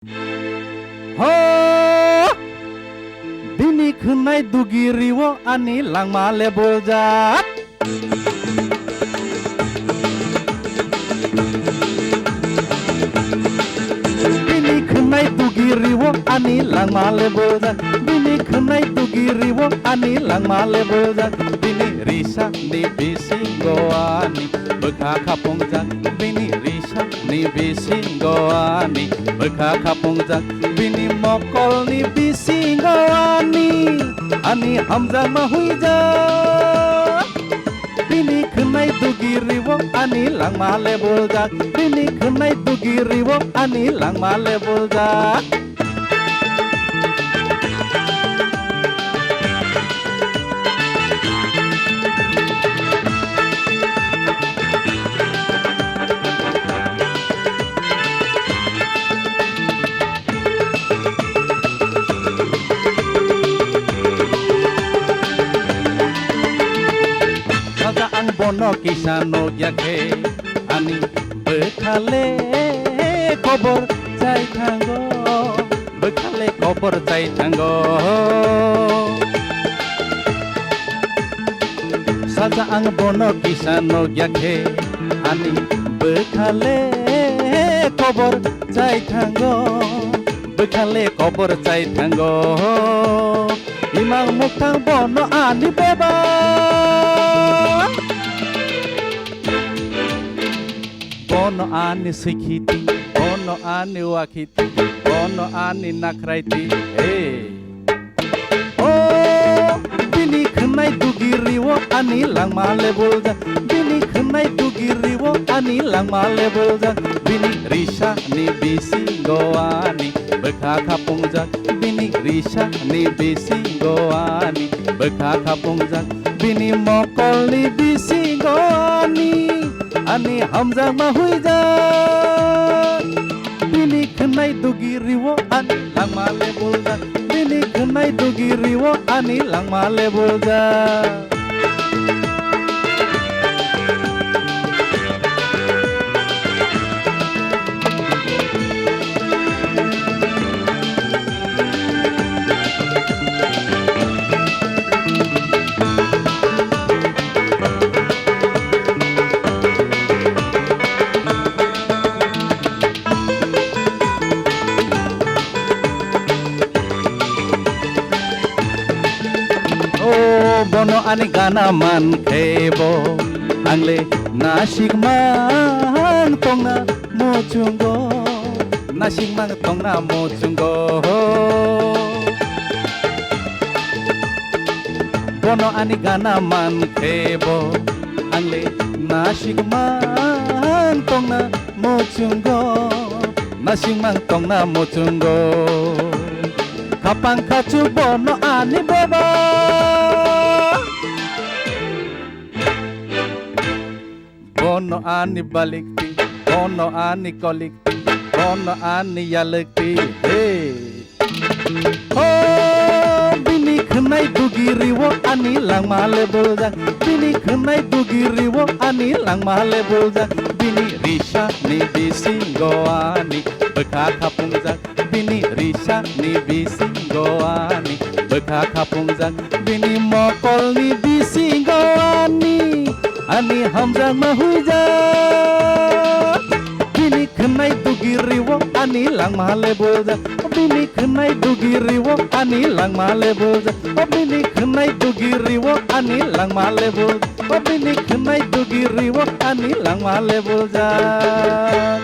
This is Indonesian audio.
Ho bini khunai dugi riwo ani langma leboljak bini khunai dugi riwo ani langma leboljak bini khunai dugi riwo ani langma leboljak bini risa ni bisingo ani bekha khapungjak bini risa ni bisingo ani bekha khapungjak bini mokol ni bisingo ani hamza mahuija bini khunai dugi riwo ani langma leboljak bini khunai dugi riwo ani langma leboljak bono kisano yakhe ani bekhale kobor jai thango bekhale kobor jai thango saja ang bono kisano yakhe ani bekhale kobor jai thango bekhale kobor jai thango imang muktang bono ani beba bono ani sikhiti bono ani wakhiti bono ani nakraiti oh bini khunai dugi riwo ani langma leboljak bini khunai dugi riwo ani langma leboljak bini risa ni bisingo ani bekha khapungjak bini risa ni bisingo ani bekha khapungjak bini mokol ni bisingo ani hamza mahuija bini khunai dugi riwo ani langma leboljak bini khunai dugi riwo ani langma leboljak bono ani gana man khebo angle nasik mang tonga mochungo nasik mang tonga mochungo bono ani gana man khebo angle nasik mang tonga mochungo nasik mang tonga mochungo kapang kacu bono ani beba bono ani balikti bono ani kolikti bono ani yalekti oh bini khunai dugi riwo ani langma leboljak bini khunai dugi riwo ani langma leboljak bini risa ni bisingo ani bekha khapungjak bini risa ni bisingo ani bekha khapungjak bini mokol ni bisingo ani hamza mahuija bini khunai dugi riwo ani langma leboljak bini khunai dugi riwo ani langma leboljak bini khunai dugi riwo ani langma leboljak bini khunai dugi riwo ani langma leboljak